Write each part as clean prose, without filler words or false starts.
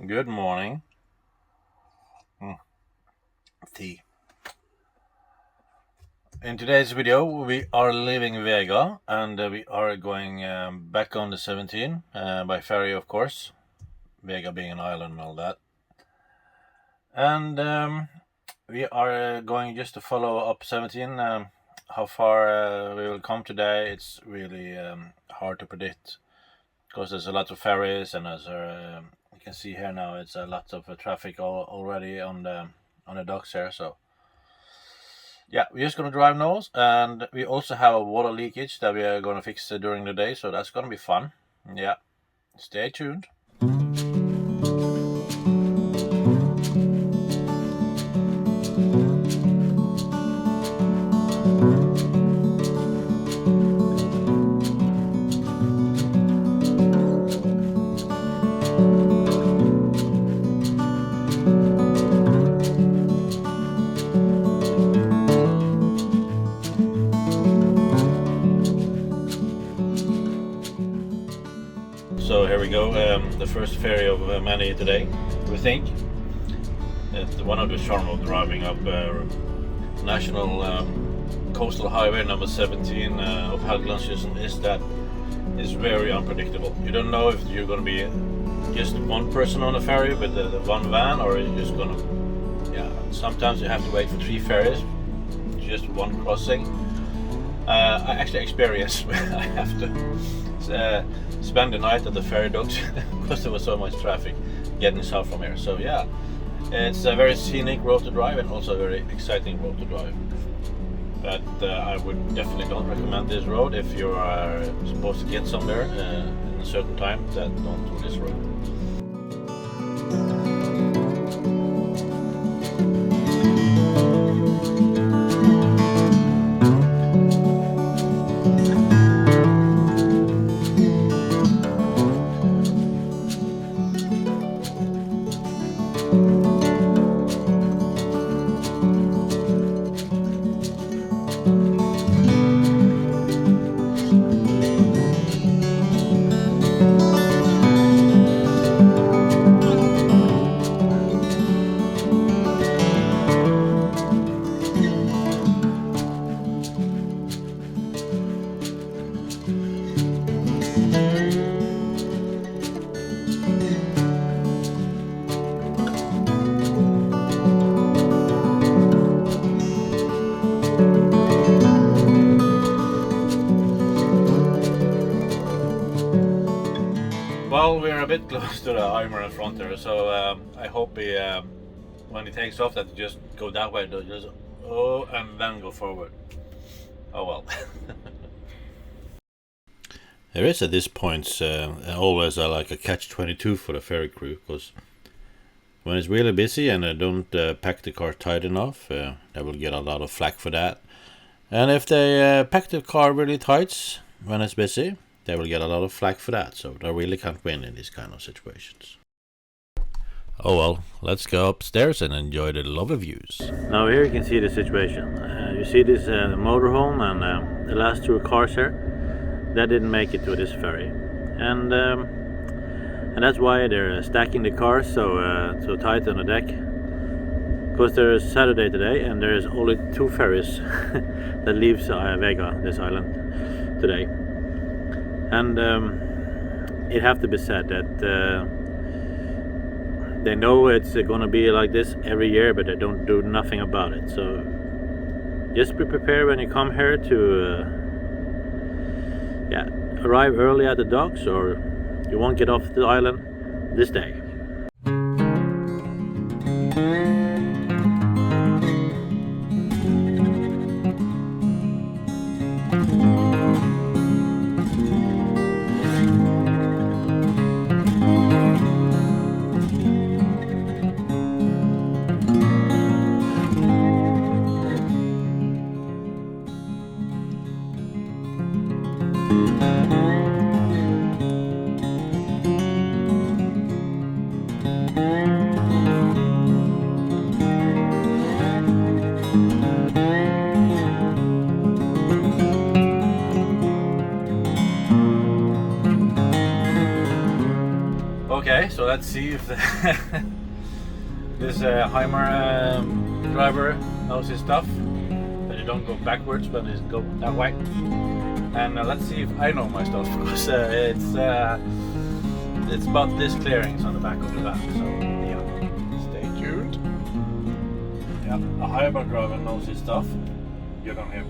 Good morning. Tea. In today's video, we are leaving Vega and we are going back on the 17 by ferry, of course. Vega being an island and all that. And we are going just to follow up 17. How far we will come today, it's really hard to predict because there's a lot of ferries, and as you can see here now, it's a lot of traffic already on the docks here. So yeah, we're just gonna drive now, and we also have a water leakage that we are gonna fix during the day, so that's gonna be fun. Yeah, stay tuned. So here we go, the first ferry of many today, we think. It's one of the charm of driving up National Coastal Highway number 17 of Helgelandskysten is that it's very unpredictable. You don't know if you're going to be just one person on a ferry with the one van, or you're just going to, yeah, sometimes you have to wait for 3 ferries, just one crossing. I actually experienced I have to spend the night at the ferry docks because there was so much traffic getting south from here. So yeah, it's a very scenic road to drive and also a very exciting road to drive. But I would definitely don't recommend this road if you are supposed to get somewhere in a certain time. That don't do this road. Well, we're a bit close to the Eimer in front there, so I hope he, when he takes off, that you just go that way, just and then go forward. Oh well. There is at this point always like a catch-22 for the ferry crew, because when it's really busy and they don't pack the car tight enough, they will get a lot of flack for that. And if they pack the car really tight when it's busy, they will get a lot of flack for that, so they really can't win in these kind of situations. Oh well, let's go upstairs and enjoy the lovely views. Now here you can see the situation. You see this motorhome and the last 2 cars here, that didn't make it to this ferry. And that's why they're stacking the cars so tight on the deck. Because there is Saturday today and there is only 2 ferries that leaves Vega, this island, today. And it have to be said that they know it's going to be like this every year, but they don't do nothing about it. So just be prepared when you come here to arrive early at the docks, or you won't get off the island this day. so let's see if this Heimer driver knows his stuff. That you don't go backwards, but you go that way. And let's see if I know my stuff, because it's about this clearings on the back of the van. So yeah, stay tuned. Yeah, a Heimer driver knows his stuff. Good on him.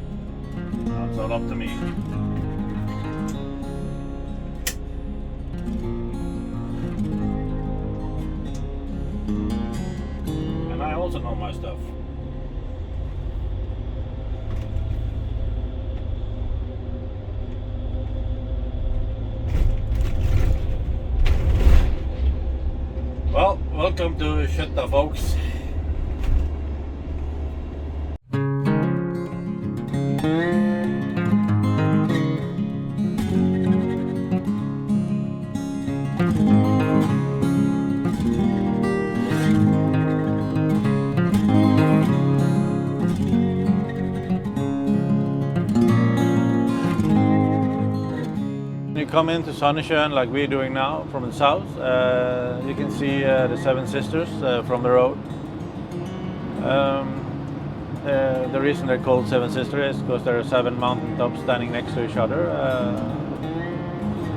It's all up to me. And I also know my stuff. Well, welcome to Skjøtta, folks. Come into Sandnessjøen like we're doing now from the south, you can see the Seven Sisters from the road. The reason they're called Seven Sisters is because there are 7 mountain tops standing next to each other,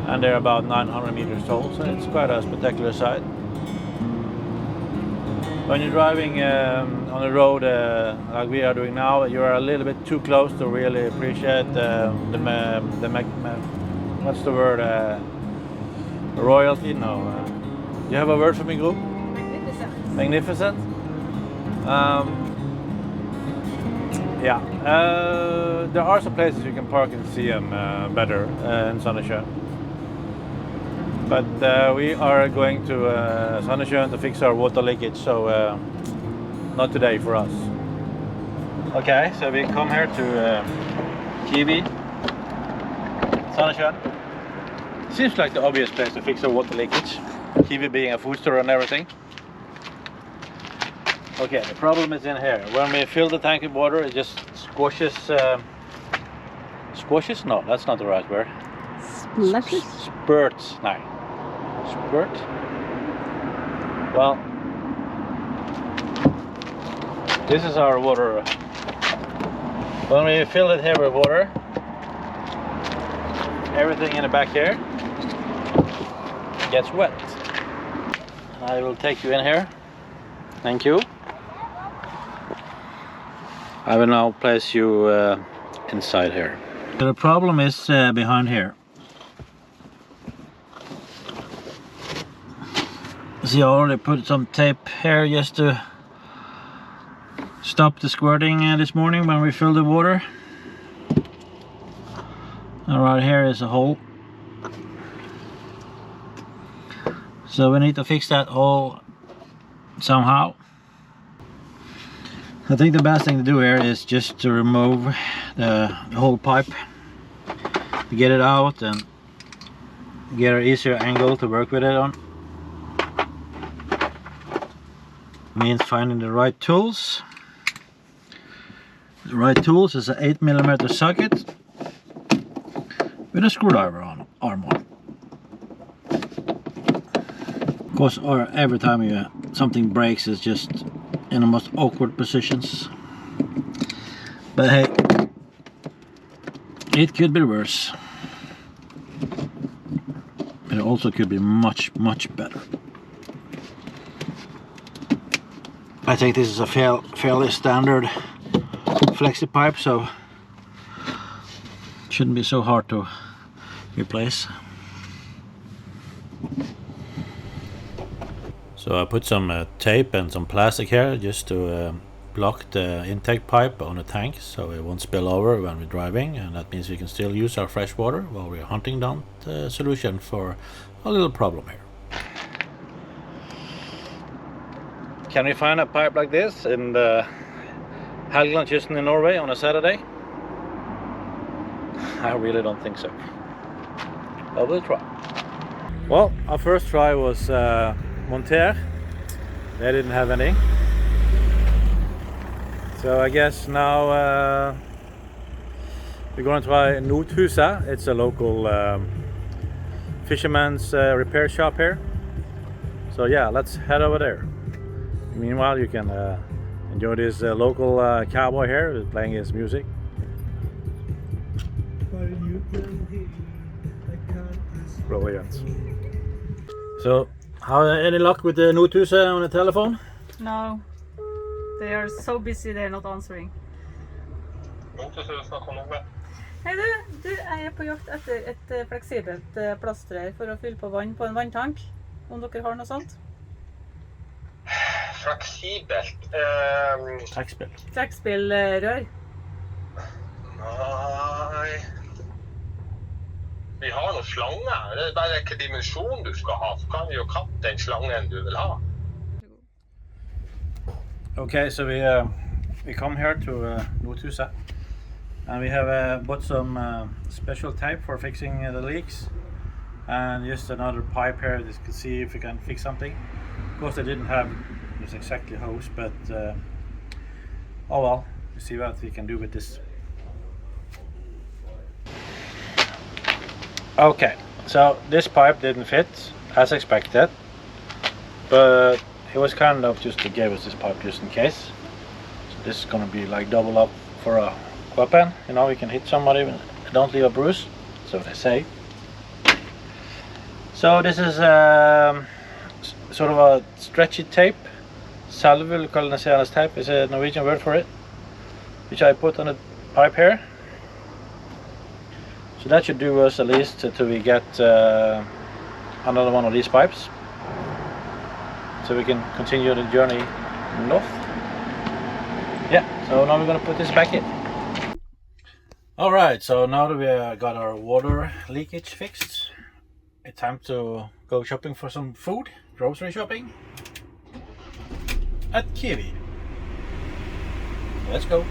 and they're about 900 meters tall, so it's quite a spectacular sight. When you're driving on the road like we are doing now, you're a little bit too close to really appreciate what's the word? Royalty? No. You have a word for me, Gro? Magnificent. Magnificent? Yeah. There are some places you can park and see them better in Sandnessjøen. But we are going to Sandnessjøen to fix our water leakage, so not today for us. Okay, so we come here to Kiwi. Sandnessjøen. Seems like the obvious place to fix our water leakage. Kiwi being a food store and everything. Okay, the problem is in here. When we fill the tank with water, it just squashes. Squashes? No, that's not the right word. Splashes? Spurts. No. Spurt? Well, this is our water. When we fill it here with water, everything in the back here gets wet. I will take you in here. Thank you. I will now place you inside here. The problem is behind here. See, I already put some tape here just to stop the squirting this morning when we fill the water. And right here is a hole. So we need to fix that hole somehow. I think the best thing to do here is just to remove the whole pipe, to get it out and get an easier angle to work with it on. Means finding the right tools. The right tools is an 8mm socket with a screwdriver arm on. Of course, or every time something breaks, it's just in the most awkward positions. But hey, it could be worse. But it also could be much, much better. I think this is a fairly standard flexi pipe, so it shouldn't be so hard to replace. So I put some tape and some plastic here just to block the intake pipe on the tank so it won't spill over when we're driving, and that means we can still use our fresh water while we're hunting down the solution for a little problem here. Can we find a pipe like this in the Helgelandskysten in Norway on a Saturday? I really don't think so. But we'll try. Well, our first try was Monter. They didn't have any. So I guess now we're going to try Nothuset. It's a local fisherman's repair shop here. So yeah, let's head over there. Meanwhile, you can enjoy this local cowboy here who's playing his music. Brilliant. So, any luck with the Nortusa on the telephone? No, they are so busy they're not answering. Hei du er på jakt etter et fleksibelt plaster for å fylle på vann på en vanntank. Om dere har noe sånt? Fleksibelt? Trekkspillrør? Nei. Vi har noen slanger. Det er bare hvilken dimensjon du skal ha. Så kan vi jo kappe den slangen du vil ha. Okay, so we come here to Nortusa. And we have bought some special tape for fixing the leaks, and just another pipe here just to see if we can fix something. Of course, I didn't have this exactly hose, but oh well, we'll see what we can do with this. Okay, so this pipe didn't fit as expected, but it was kind enough just to give us this pipe just in case. So this is gonna be like double up for a weapon, you know, you can hit somebody and don't leave a bruise, so they say. So this is sort of a stretchy tape. Salvulkaliserende tape is a Norwegian word for it, which I put on the pipe here. So that should do us at least till we get another one of these pipes, so we can continue the journey north. Yeah, so now we're gonna put this back in. Alright, so now that we got our water leakage fixed, it's time to go shopping for some food, grocery shopping at Kiwi. Let's go.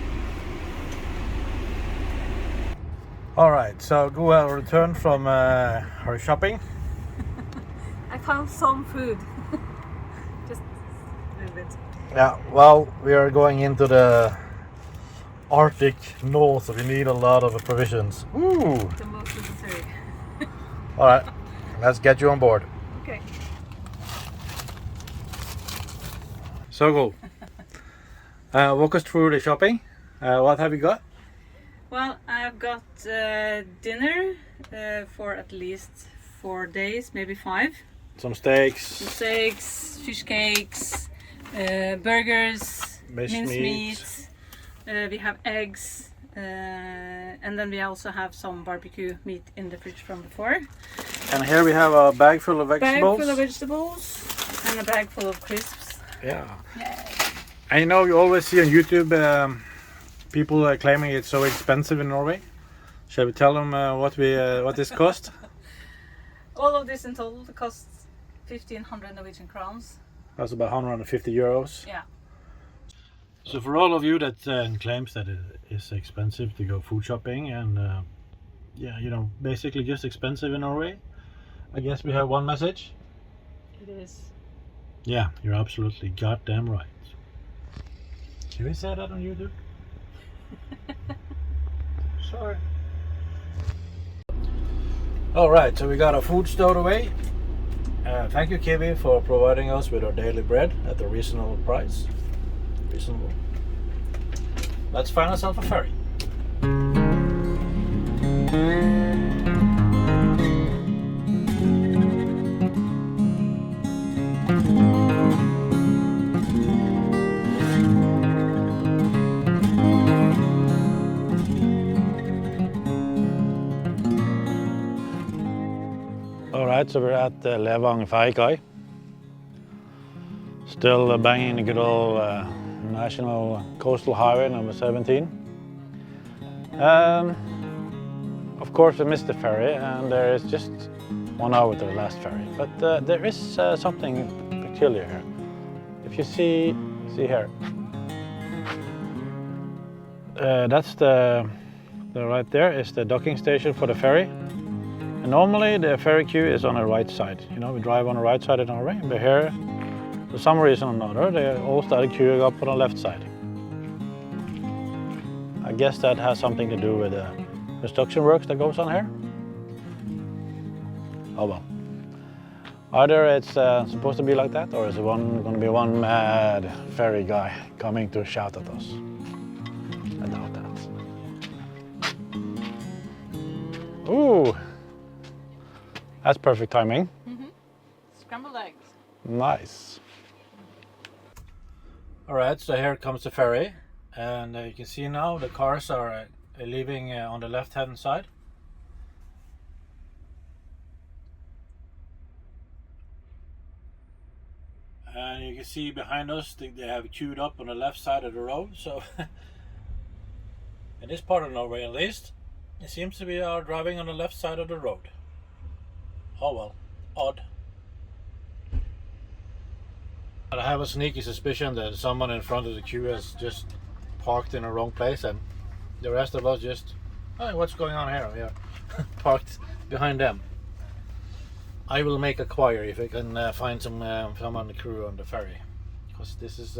Alright, so Gua returned from her shopping. I found some food. Just a little bit. Yeah, well, we are going into the Arctic north, so we need a lot of provisions. Ooh! The most necessary. Alright, let's get you on board. Okay. So cool. Walk us through the shopping. What have you got? Well, I've got dinner for at least 4 days, maybe 5. Some steaks. Some steaks, fish cakes, burgers, minced meat. We have eggs, and then we also have some barbecue meat in the fridge from before. And here we have a bag full of vegetables. Bag full of vegetables and a bag full of crisps. Yeah. Yay. And you know, you always see on YouTube people claiming it's so expensive in Norway. Shall we tell them what this cost? All of this in total costs 1,500 Norwegian crowns. That's about 150 euros. Yeah. So for all of you that claims that it is expensive to go food shopping and yeah, you know, basically just expensive in Norway, I guess we have one message. It is. Yeah, you're absolutely goddamn right. Should we say that on YouTube? Sorry. Alright, so we got our food stowed away. Thank you, Kiwi, for providing us with our daily bread at a reasonable price. Reasonable. Let's find ourselves a ferry. Alright, so we're at Levang Ferry. Still banging the good old National Coastal Highway number 17. Of course we missed the ferry and there is just 1 hour to the last ferry, but there is something peculiar here. If you see here, that's right there is the docking station for the ferry. And normally the ferry queue is on the right side. You know, we drive on the right side in Norway, but here, for some reason or another, they all started queuing up on the left side. I guess that has something to do with the construction works that goes on here. Oh well. Either it's supposed to be like that, or is it going to be one mad ferry guy coming to shout at us? I doubt that. Ooh, that's perfect timing. Scrambled eggs. Nice. All right, so here comes the ferry, and you can see now the cars are leaving on the left-hand side. And you can see behind us they have queued up on the left side of the road. So in this part of Norway, at least, it seems to be driving on the left side of the road. Oh well, odd. But I have a sneaky suspicion that someone in front of the queue has just parked in the wrong place, and the rest of us just, hey, what's going on here? We are parked behind them. I will make a choir if I can find some on the crew on the ferry, because this is,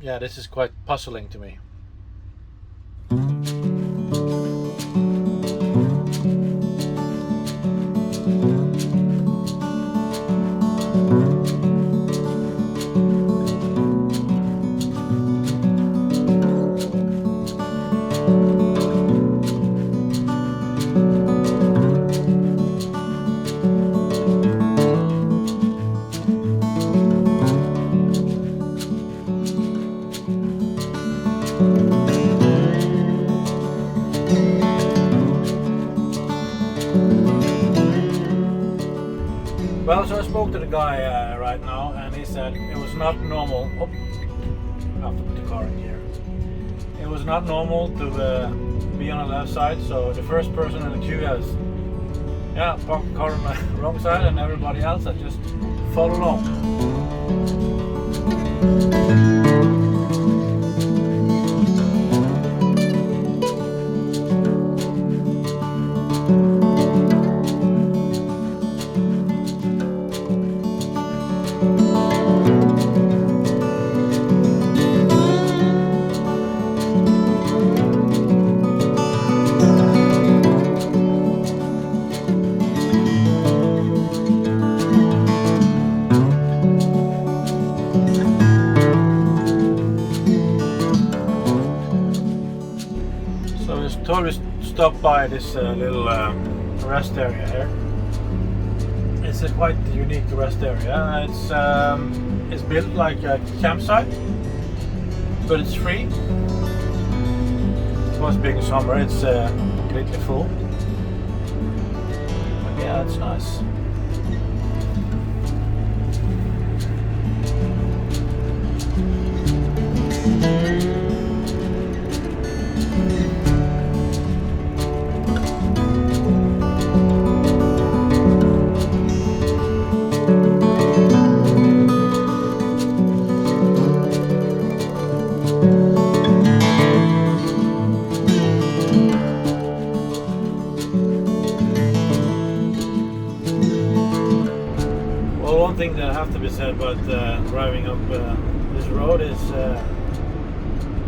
yeah, this is quite puzzling to me. Well, so I spoke to the guy right now, and he said it was not normal. Oh, I have to put the car in gear. It was not normal to be on the left side, so the first person in the queue has, yeah, parked the car on the wrong side, and everybody else has just followed along. Tourists stop by this little rest area here. It's a quite unique rest area. It's built like a campsite, but it's free. It was being summer, it's completely full. But yeah, it's nice. One thing that have to be said about driving up this road is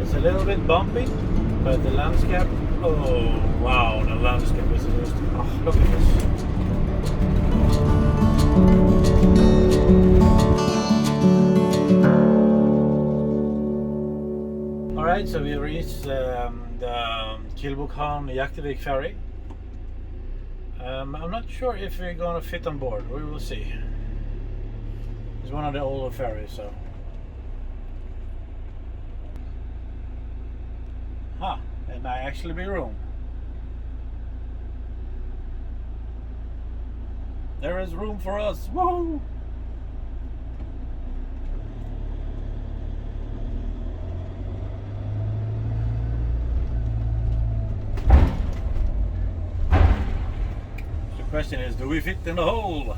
it's a little bit bumpy, but the landscape, oh wow, the landscape is just, oh, look at this. Alright, so we reached the Kilbukhan-Jaktvik ferry. I'm not sure if we're gonna fit on board, we will see. It's one of the older ferries, so. There might actually be room. There is room for us, woohoo! The question is, do we fit in the hole?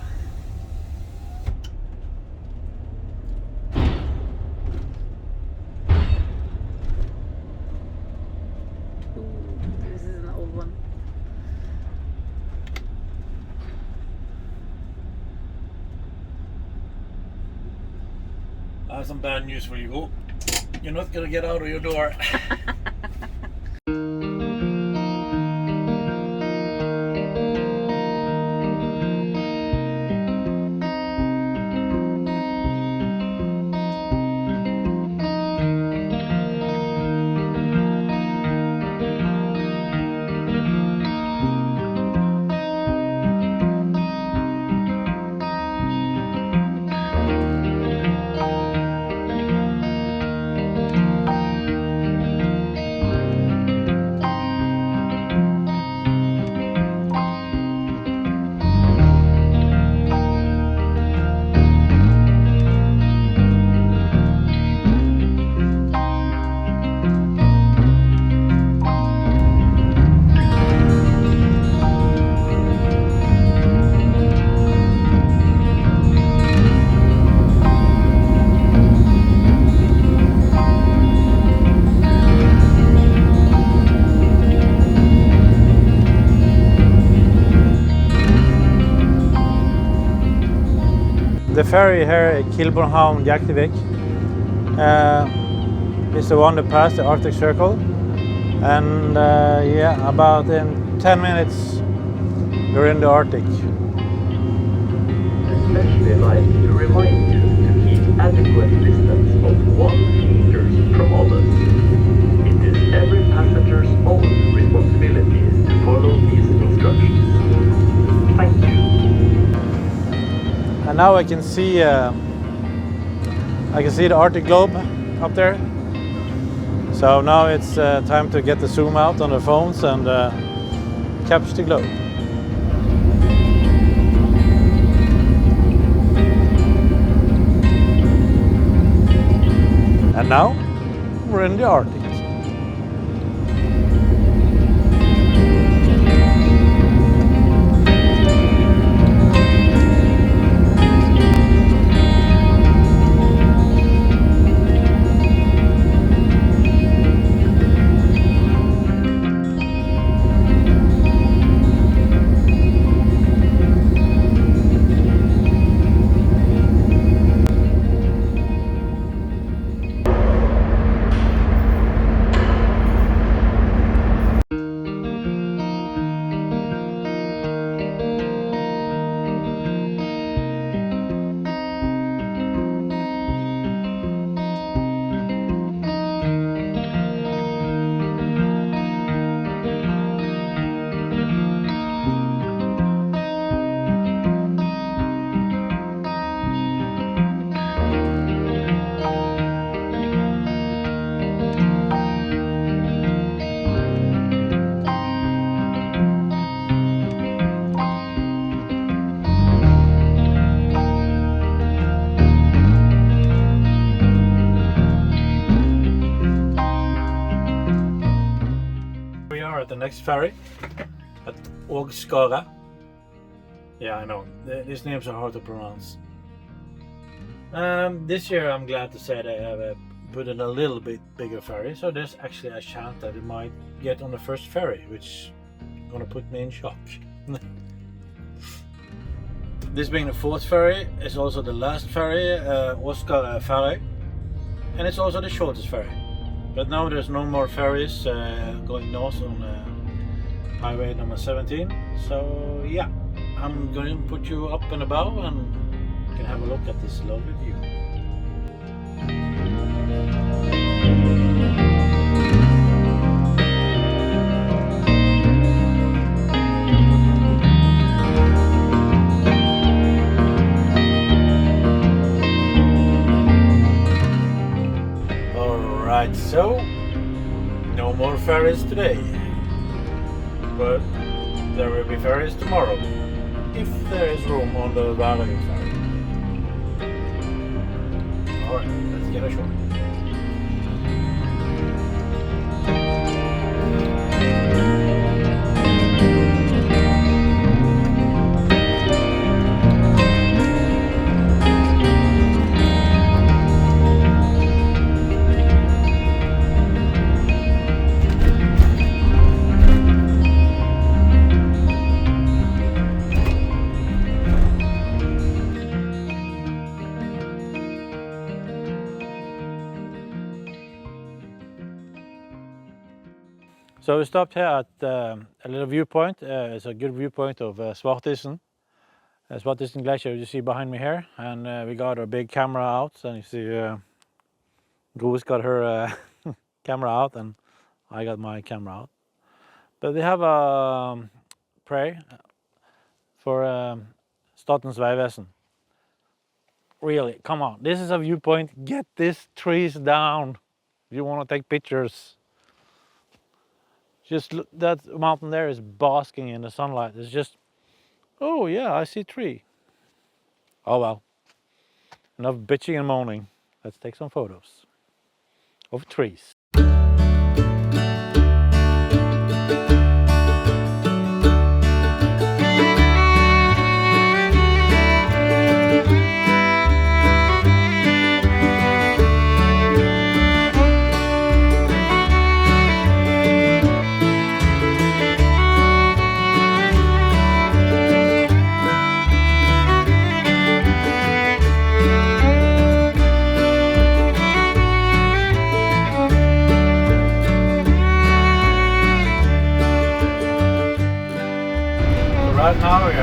I have some bad news for you. You're not gonna get out of your door. ferry here at Kilbornhavn Jaktivik. It's the one that passed the Arctic Circle. And yeah, about in 10 minutes we're in the Arctic. Especially like to remind you to keep adequate distance of 1 meter from others. It is every passenger's own responsibility to follow these instructions. Thank you. And now I can see the Arctic globe up there. So now it's time to get the zoom out on the phones and capture the globe. And now we're in the Arctic. At the next ferry at Ågskara. Yeah, I know, these names are hard to pronounce. This year I'm glad to say they have put in a little bit bigger ferry, so there's actually a chance that we might get on the first ferry, which is gonna put me in shock. This being the 4th ferry, is also the last ferry, Ågskara ferry, and it's also the shortest ferry. But now there's no more ferries going north on highway number 17. So yeah, I'm going to put you up and above and you can have a look at this lovely view. Alright, so no more ferries today, but there will be ferries tomorrow, if there is room on the Vega ferry. Alright, let's get ashore. So we stopped here at a little viewpoint. It's a good viewpoint of Svartisen. Svartisen Glacier you see behind me here. And we got our big camera out. And you see Gro's got her camera out and I got my camera out. But we have a prayer for Statens Vegvesen. Really, come on. This is a viewpoint. Get these trees down if you want to take pictures. Just look, that mountain there is basking in the sunlight. It's just, oh yeah, I see a tree. Oh well, enough bitching and moaning. Let's take some photos of trees.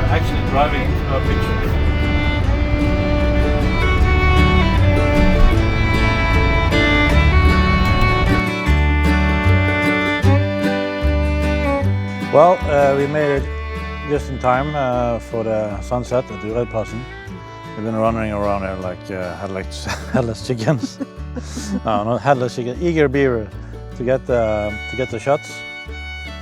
actually driving into our picture. Well, we made it just in time for the sunset at Ureddplassen. We've been running around here like headless chickens. No, not headless chickens, eager beaver to get the shots.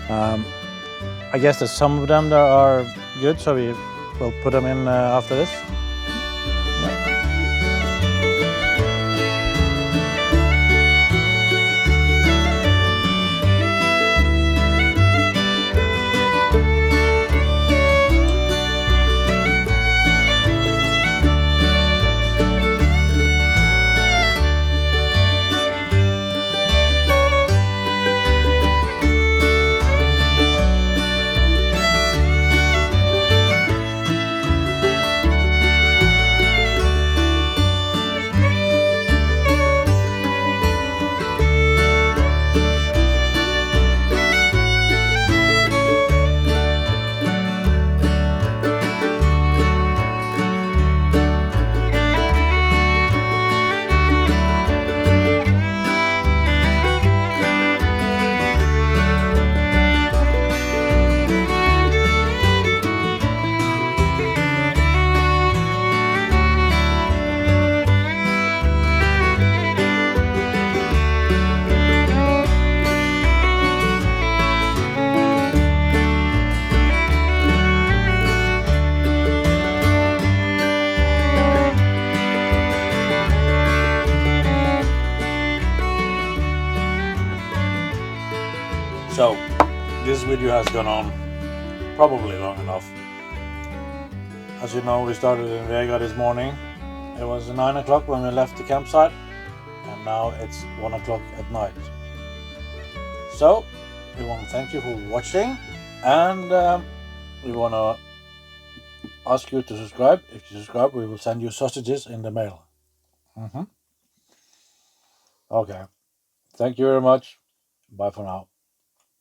I guess that some of them that are good, so we will put them in after this. So, this video has gone on probably long enough. As you know, we started in Vega this morning. It was 9 o'clock when we left the campsite, and now it's 1 o'clock at night. So, we want to thank you for watching, and we want to ask you to subscribe. If you subscribe, we will send you sausages in the mail. Okay. Thank you very much. Bye for now.